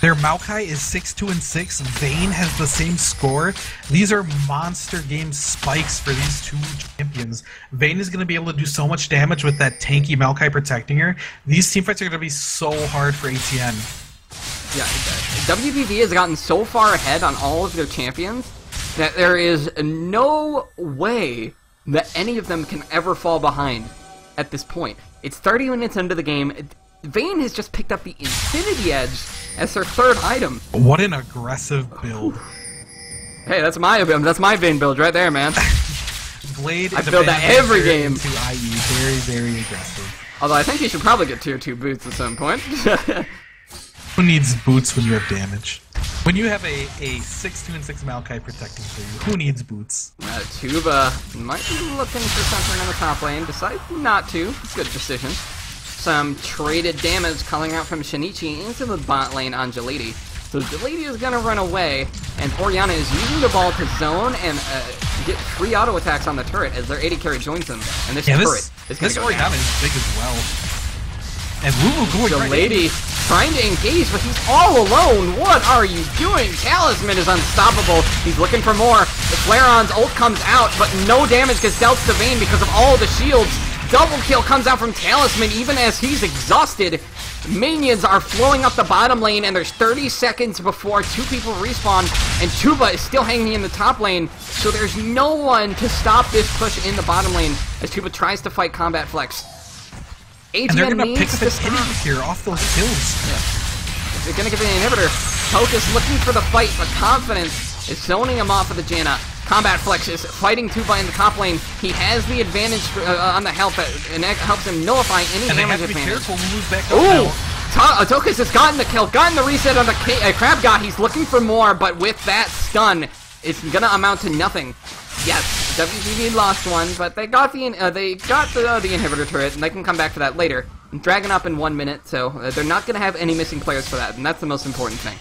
Their Maokai is 6-2-6. Vayne has the same score. These are monster game spikes for these 2 champions. Vayne is going to be able to do so much damage with that tanky Maokai protecting her. These teamfights are going to be so hard for ATN. Yeah, WPV has gotten so far ahead on all of their champions that there is no way that any of them can ever fall behind at this point. It's 30 minutes into the game. Vayne has just picked up the Infinity Edge as their 3rd item. What an aggressive build. Hey, that's my Vayne build right there, man. Blade I build that every game. To IE. Very, very aggressive. Although I think you should probably get tier 2 boots at some point. Who needs boots when you have damage? When you have a 6-2-6 Maokai protecting for you, who needs boots? Tuba might be looking for something on the top lane, decides not to. Good decision. Some traded damage calling out from Shinichi into the bot lane on Gelady. So Gelady is going to run away, and Oriana is using the ball to zone and get free auto attacks on the turret as their AD carry joins them. And this turret is going to go Oriana down. is big as well. And Lulu going Gelady trying to engage, but he's all alone. What are you doing? Talisman is unstoppable. He's looking for more. The Flareon's ult comes out, but no damage gets dealt to Vayne because of all the shields. Double kill comes out from Talisman even as he's exhausted. Minions are flowing up the bottom lane, and there's 30 seconds before 2 people respawn, and Tuba is still hanging in the top lane, so there's no one to stop this push in the bottom lane as Tuba tries to fight Combat Flex. ATN and they're going to pick up an stop. inhibitor here off those kills. Yeah. They're going to give it an inhibitor. Tokus looking for the fight, but Confidence is zoning him off of the Janna. Combat Flex is fighting Tuba in the top lane. He has the advantage on the health, and that helps him nullify any damage advantage. Ooh! Tokus has gotten the kill, gotten the reset on the Crab God. He's looking for more, but with that stun, it's going to amount to nothing. Yes, WPV lost one, but they got the inhibitor turret, and they can come back for that later. Dragon up in 1 minute, so they're not going to have any missing players for that, and that's the most important thing.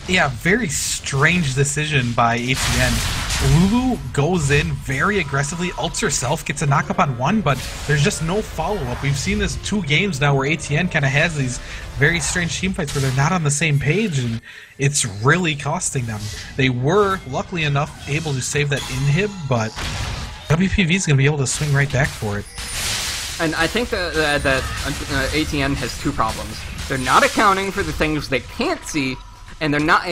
Yeah, very strange decision by ATN. Lulu goes in very aggressively, ults herself, gets a knockup on one, but there's just no follow-up. We've seen this 2 games now where ATN kind of has these very strange team fights where they're not on the same page, and it's really costing them. They were, luckily enough, able to save that inhib, but WPV is going to be able to swing right back for it. And I think that ATN has 2 problems. They're not accounting for the things they can't see, and they're not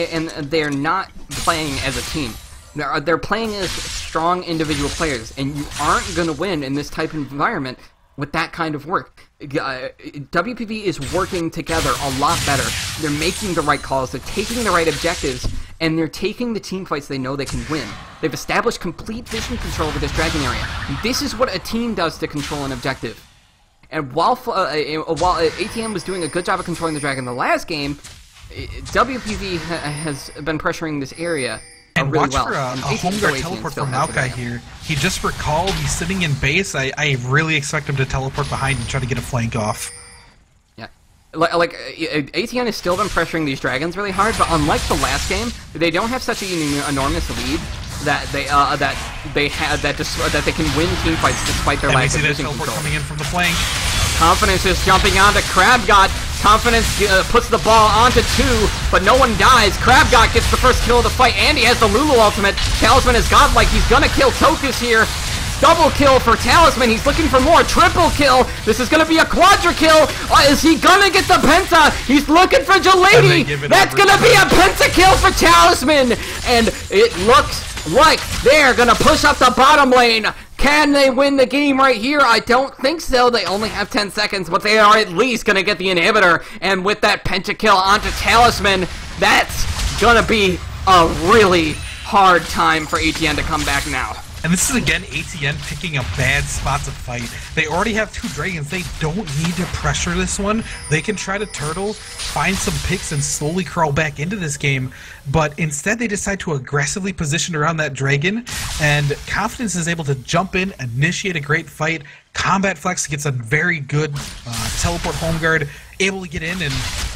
playing as a team. They're playing as strong individual players, and you aren't going to win in this type of environment with that kind of work. WPV is working together a lot better. They're making the right calls, they're taking the right objectives, and they're taking the team fights they know they can win. They've established complete vision control over this dragon area. This is what a team does to control an objective. And while ATN was doing a good job of controlling the dragon the last game, WPV has been pressuring this area and really watch for a home guard teleport from Maokai here. He just recalled, he's sitting in base. I really expect him to teleport behind and try to get a flank off. Yeah. Like ATN has still been pressuring these dragons really hard, but unlike the last game, they don't have such an enormous lead that they can win team fights despite their lack of vision control. Coming in from the flank. Confidence is jumping onto KrabGot. Confidence puts the ball onto 2, but no one dies. KrabGot gets the first kill of the fight, and he has the Lulu ultimate. Talisman is godlike. He's gonna kill Tokus here. Double kill for Talisman. He's looking for more. Triple kill. This is gonna be a quadra kill. Is he gonna get the penta? He's looking for Jalady. That's gonna be a penta kill for Talisman. And it looks like they're gonna push up the bottom lane. Can they win the game right here? I don't think so. They only have 10 seconds, but they are at least going to get the inhibitor. And with that pentakill onto Talisman, that's going to be a really hard time for ATN to come back now. And this is, again, ATN picking a bad spot to fight. They already have 2 dragons. They don't need to pressure this one. They can try to turtle, find some picks, and slowly crawl back into this game. But instead, they decide to aggressively position around that dragon. And Confidence is able to jump in, initiate a great fight. Combat Flex gets a very good teleport home guard, able to get in. And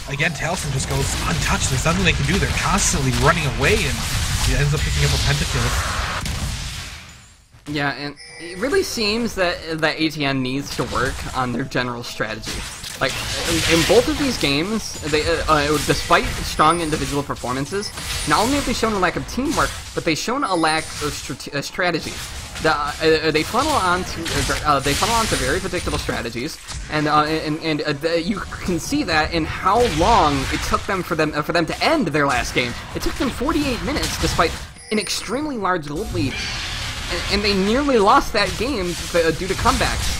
again, Talisman just goes untouched. There's nothing they can do. They're constantly running away, and he ends up picking up a pentakill. Yeah, and it really seems that ATN needs to work on their general strategy. Like, in both of these games, they, despite strong individual performances, not only have they shown a lack of teamwork, but they've shown a lack of strategy. They funnel onto very predictable strategies, and you can see that in how long it took them for them to end their last game. It took them 48 minutes, despite an extremely large gold lead. And they nearly lost that game due to comebacks.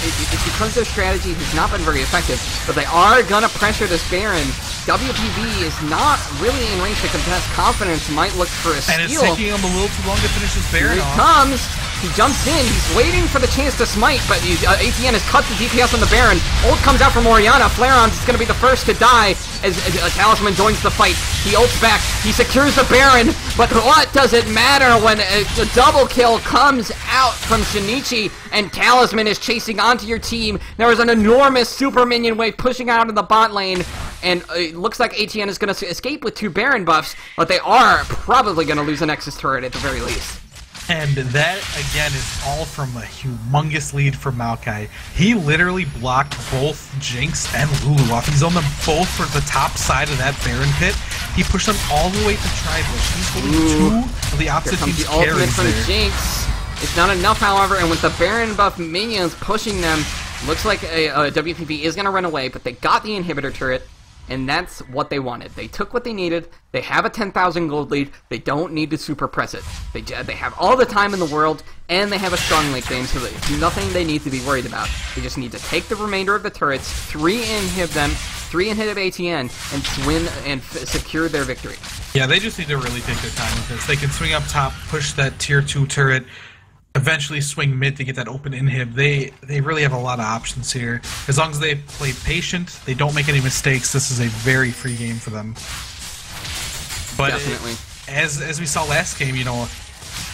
It's because their strategy has not been very effective, but they are gonna pressure this Baron. WPV is not really in range to contest. Confidence might look for a steal. And it's taking him a little too long to finish this Baron off. Here he comes. He jumps in. He's waiting for the chance to smite, but ATN has cut the DPS on the Baron. Ult comes out from Orianna. Flareon's is going to be the first to die as Talisman joins the fight. He ults back. He secures the Baron, but what does it matter when a double kill comes out from Shinichi and Talisman is chasing onto your team? There is an enormous super minion wave pushing out of the bot lane, and it looks like ATN is going to escape with 2 Baron buffs, but they are probably going to lose a Nexus turret at the very least. And that, again, is all from a humongous lead for Maokai. He literally blocked both Jinx and Lulu off. He's on them both for the top side of that Baron pit. He pushed them all the way to Tri-Bush. He's holding 2 of the opposite team's carries there. The ultimate from Jinx. It's not enough, however, and with the Baron buff minions pushing them, looks like WPV is going to run away, but they got the inhibitor turret. And that's what they wanted. They took what they needed. They have a 10,000 gold lead. They don't need to super press it. They have all the time in the world, and they have a strong late game, so there's nothing they need to be worried about. They just need to take the remainder of the turrets, 3-inhib them, 3-inhib ATN, and win and secure their victory. Yeah, they just need to really take their time with this. They can swing up top, push that tier 2 turret, eventually swing mid to get that open inhib. They really have a lot of options here. As long as they play patient, they don't make any mistakes, this is a very free game for them. But definitely. As we saw last game, you know,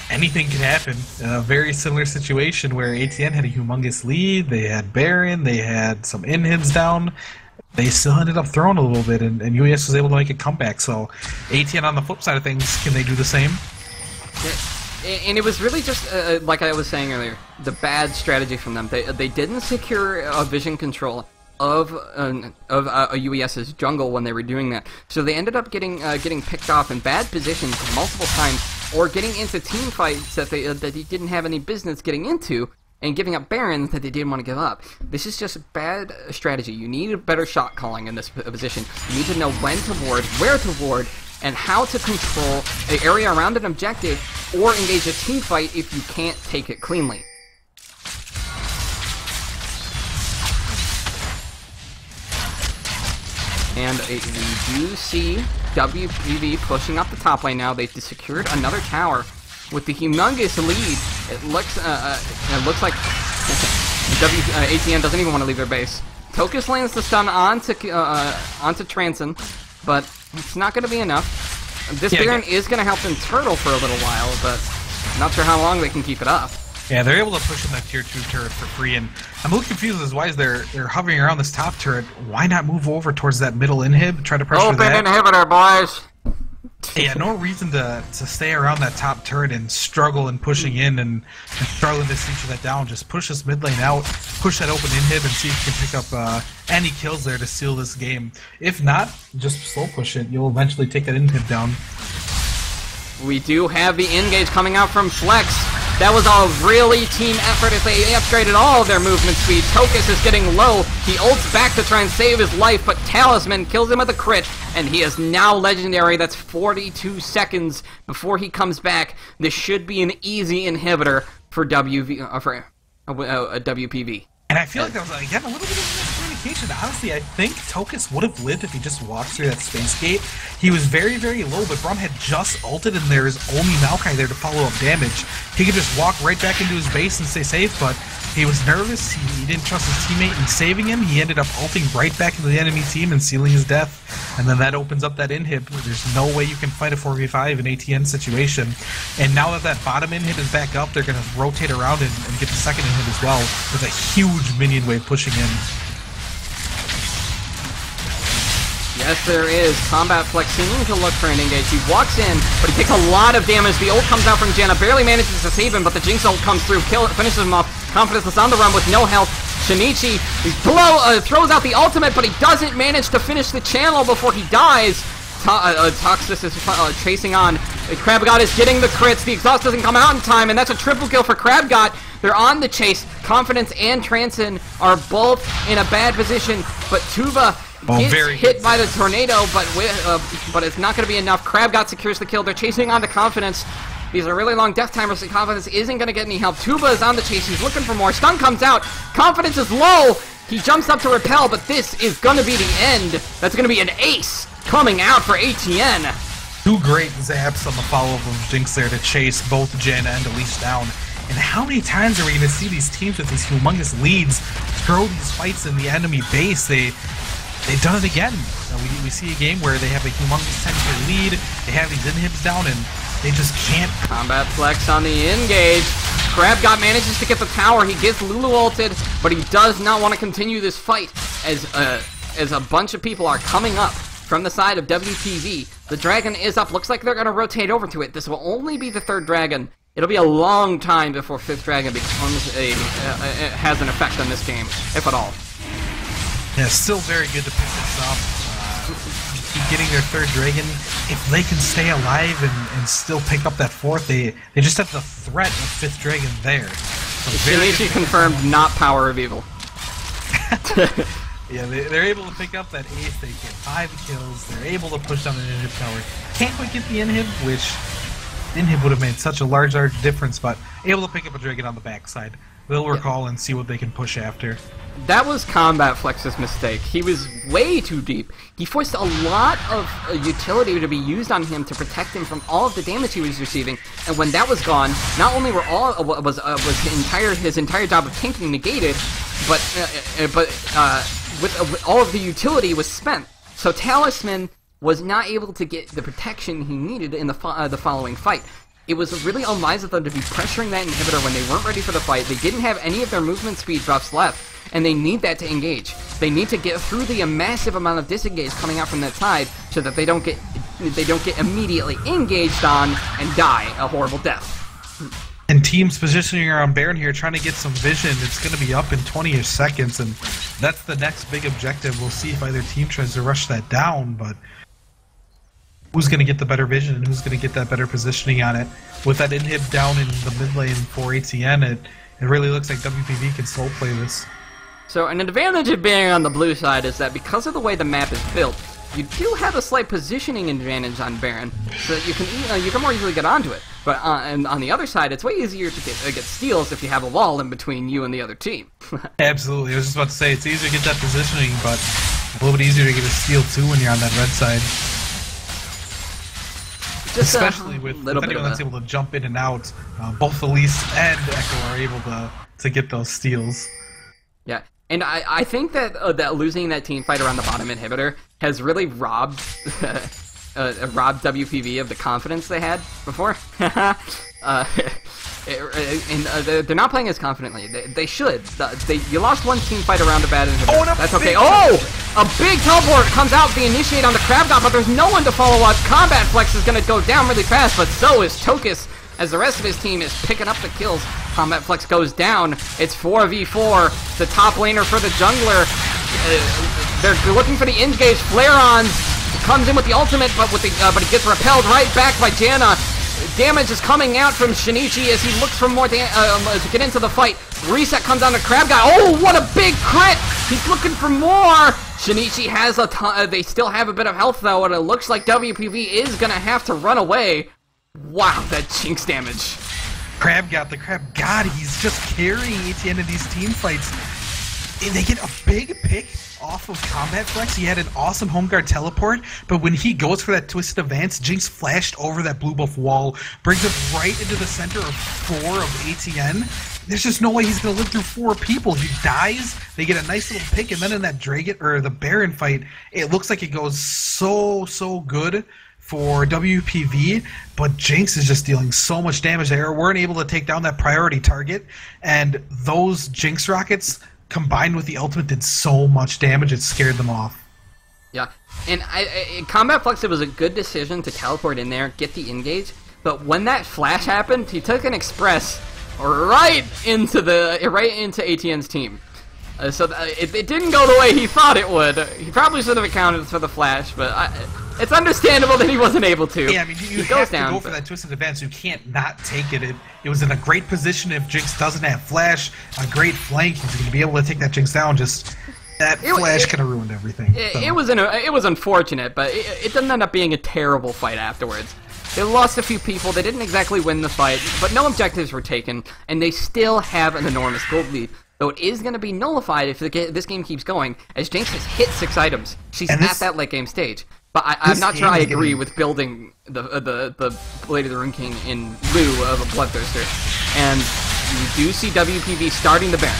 anything could happen. A very similar situation where ATN had a humongous lead. They had Baron. They had some inhibs down. They still ended up throwing a little bit, and UES was able to make a comeback. So ATN on the flip side of things, can they do the same? And it was really just, like I was saying earlier, the bad strategy from them. They didn't secure a vision control of a UES's jungle when they were doing that. So they ended up getting picked off in bad positions multiple times, or getting into team fights that they didn't have any business getting into, and giving up Barons that they didn't want to give up. This is just bad strategy. You need a better shot calling in this position. You need to know when to ward, where to ward, and how to control the area around an objective, or engage a team fight if you can't take it cleanly. And we do see WPV pushing up the top lane now. They've secured another tower with the humongous lead. It looks like ATN doesn't even want to leave their base. Tokus lands the stun onto Transon, but it's not going to be enough. This Baron is going to help them turtle for a little while, but not sure how long they can keep it up. Yeah, they're able to push in that tier 2 turret for free, and I'm a little confused as why they're hovering around this top turret. Why not move over towards that middle inhib, try to pressure that? Open inhibitor, boys! Yeah, no reason to stay around that top turret and struggle and pushing in and struggling to siege that down. Just push this mid lane out, push that open inhib, and see if you can pick up any kills there to seal this game. If not, just slow push it. You'll eventually take that inhib down. We do have the engage coming out from Flex. That was a really team effort as they upgraded all of their movement speed. Tokus is getting low. He ults back to try and save his life, but Talisman kills him with a crit, and he is now legendary. That's 42 seconds before he comes back. This should be an easy inhibitor for WPV. And I feel like that was, again, a little bit of miscommunication. Honestly, I think Tokus would have lived if he just walked through that space gate. He was very, very low, but Braum had just ulted, and there's only Maokai there to follow up damage. He could just walk right back into his base and stay safe, but he was nervous. He didn't trust his teammate in saving him. He ended up ulting right back into the enemy team and sealing his death. And then that opens up that inhib. There's no way you can fight a 4v5 in ATN situation. And now that that bottom inhib is back up, they're going to rotate around and get the second inhib as well, with a huge minion wave pushing in. Yes, there is. Combat Flex seeming to look for an engage. He walks in, but he takes a lot of damage. The ult comes out from Janna, barely manages to save him, but the Jinx ult comes through, finishes him off. Confidence is on the run with no health. Shinichi throws out the ultimate, but he doesn't manage to finish the channel before he dies. Toxis is chasing on. KrabGot is getting the crits. The exhaust doesn't come out in time, and that's a triple kill for KrabGot. They're on the chase. Confidence and Transon are both in a bad position, but Tuva gets hit by the tornado, but it's not going to be enough. KrabGot secures the kill. They're chasing on to Confidence. These are really long death timers, and Confidence isn't going to get any help. Tuba is on the chase. He's looking for more. Stun comes out. Confidence is low. He jumps up to repel, but this is going to be the end. That's going to be an ace coming out for ATN. Two great zaps on the follow-up of Jinx there to chase both Janna and Elise down. And how many times are we going to see these teams with these humongous leads throw these fights in the enemy base? They've done it again. We see a game where they have a humongous 10k lead, they have these inhibs down, and they just can't. Combat Flex on the engage. KrabGot manages to get the tower. He gets Lulu ulted, but he does not want to continue this fight as a bunch of people are coming up from the side of WPV. The dragon is up. Looks like they're going to rotate over to it. This will only be the third dragon. It'll be a long time before fifth dragon becomes has an effect on this game, if at all. Yeah, still very good to pick this up. Keep getting their third dragon. If they can stay alive and still pick up that fourth, they just have the threat of fifth dragon there. So Shinichi confirmed not Power of Evil. Yeah, they're able to pick up that ace. They get 5 kills. They're able to push down an inhib tower. Can't quite get the inhib, which inhib would have made such a large difference, but able to pick up a dragon on the backside. They'll recall and see what they can push after. That was Combat Flex's mistake. He was way too deep. He forced a lot of utility to be used on him to protect him from all of the damage he was receiving. And when that was gone, not only were his entire job of tanking negated, but with all of the utility was spent. So Talisman was not able to get the protection he needed in the following fight. it was really unwise of them to be pressuring that inhibitor when they weren't ready for the fight. They didn't have any of their movement speed buffs left, and they need that to engage. They need to get through the massive amount of disengage coming out from that side so that they don't get immediately engaged on and die a horrible death. And teams positioning around Baron here, trying to get some vision. It's going to be up in 20-ish seconds, and that's the next big objective. We'll see if either team tries to rush that down, but who's going to get the better vision and who's going to get that better positioning on it? With that inhib down in the mid lane for ATN, it really looks like WPV can slow play this. So an advantage of being on the blue side is that because of the way the map is built, you do have a slight positioning advantage on Baron, so that you can more easily get onto it. But and on the other side, it's way easier to get steals if you have a wall in between you and the other team. Absolutely. I was just about to say, it's easier to get that positioning, but a little bit easier to get a steal too when you're on that red side. Just especially with anyone that's able to jump in and out. Both Elise and Echo are able to get those steals. Yeah, and I think that that losing that team fight around the bottom inhibitor has really robbed robbed WPV of the confidence they had before. They're not playing as confidently. They should. You lost one team fight around a bad inhibitor. Oh, that's okay. Oh! A big teleport comes out the initiate on the Crabgot, but there's no one to follow up. Combat Flex is going to go down really fast, but so is Tokus, as the rest of his team is picking up the kills. Combat Flex goes down. It's 4v4. The top laner for the jungler. They're looking for the engage. Flare-ons comes in with the ultimate, but he gets repelled right back by Janna. Damage is coming out from Shinichi as he looks for more to get into the fight. Reset comes down to Crab Guy. Oh, what a big crit! He's looking for more! Shinichi has a ton, they still have a bit of health though, and it looks like WPV is gonna have to run away. Wow, that Jinx damage. Crab got the Crab God, he's just carrying ATN in these team fights. And they get a big pick off of Combat Flex. He had an awesome home guard teleport, but when he goes for that twisted advance, Jinx flashed over that blue buff wall, brings it right into the center of 4 of ATN. There's just no way he's going to live through 4 people. He dies, they get a nice little pick, and then in that Dragon, or the Baron fight, it looks like it goes so good for WPV, but Jinx is just dealing so much damage there. Weren't able to take down that priority target, and those Jinx rockets combined with the ultimate did so much damage it scared them off. Yeah, and Combat Flex, it was a good decision to teleport in there, get the engage, but when that flash happened, he took an express right into ATN's team. So it didn't go the way he thought it would. He probably should have accounted for the flash, but it's understandable that he wasn't able to. Yeah, I mean, you have to go for that twisted advance. You can't not take it. It was in a great position. If Jinx doesn't have flash, a great flank, he's going to be able to take that Jinx down. Just that flash could have ruined everything. It was unfortunate, but it didn't end up being a terrible fight afterwards. They lost a few people. They didn't exactly win the fight, but no objectives were taken, and they still have an enormous gold lead. Though it is going to be nullified if this game keeps going, as Jinx has hit 6 items. She's at that late game stage. But I'm not sure I agree with building the Blade of the Rune King in lieu of a Bloodthirster. And you do see WPV starting the Baron.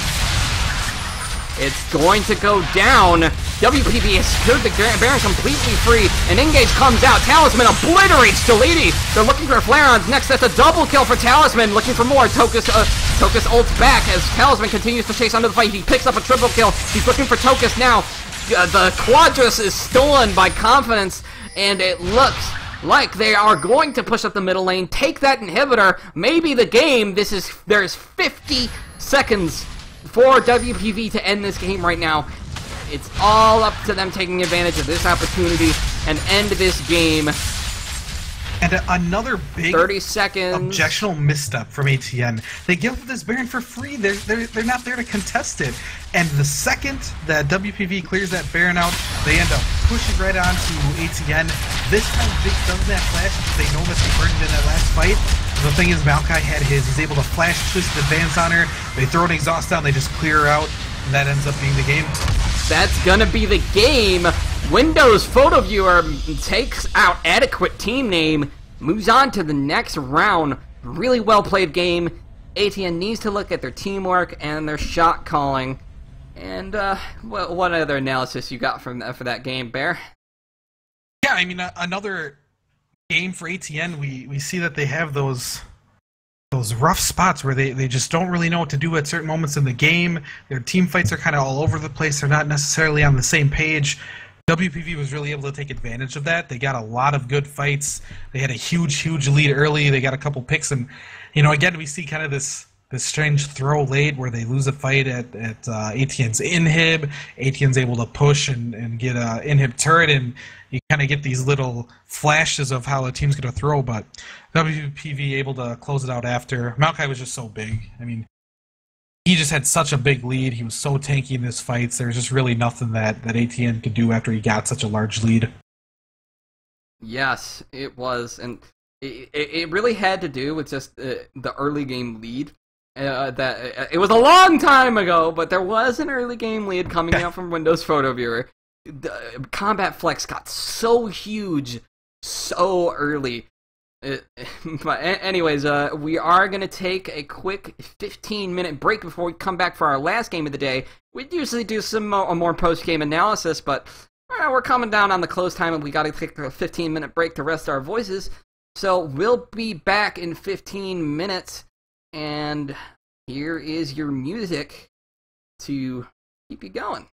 It's going to go down. WPV has secured the Baron completely free. An engage comes out. Talisman obliterates Delady. They're looking for Flare-ons next. That's a double kill for Talisman. Looking for more. Tokus ults back as Talisman continues to chase under the fight. He picks up a triple kill. He's looking for Tokus now. The Quadrus is stolen by Confidence, and it looks like they are going to push up the middle lane, take that inhibitor, maybe the game. There's 50 seconds for WPV to end this game right now. It's all up to them taking advantage of this opportunity and end this game. And another big 30 seconds objectionable misstep from ATN. They give this Baron for free. They're not there to contest it. And the second that WPV clears that Baron out, they end up pushing right on to ATN. This time Jinx doesn't have flash because they know that they burned it in that last fight. The thing is, Maokai had his. He's able to flash twist advance on her. They throw an exhaust down, they just clear her out, and that ends up being the game. That's gonna be the game. Windows Photo Viewer takes out adequate team name, moves on to the next round. Really well played game. ATN needs to look at their teamwork and their shot calling. And what other analysis you got for that game, Bear? Yeah, I mean, another game for ATN, we see that they have those rough spots where they just don't really know what to do at certain moments in the game. Their team fights are kind of all over the place. They're not necessarily on the same page. WPV was really able to take advantage of that. They got a lot of good fights. They had a huge lead early. They got a couple picks, and again we see kind of this strange throw late where they lose a fight at ATN's inhib. ATN's able to push and get a inhib turret, and you kind of get these little flashes of how a team's going to throw, but WPV able to close it out after. Maokai was just so big. I mean, he just had such a big lead. He was so tanky in his fights. There's just really nothing that ATN could do after he got such a large lead. Yes, it was, and it really had to do with just the early game lead. It was a long time ago, but there was an early game lead coming out from Windows Photo Viewer. The Combat Flex got so huge so early. But anyways, we are going to take a quick 15-minute break before we come back for our last game of the day. We'd usually do some more post-game analysis, but we're coming down on the close time and we got to take a 15-minute break to rest our voices. So we'll be back in 15 minutes, and here is your music to keep you going.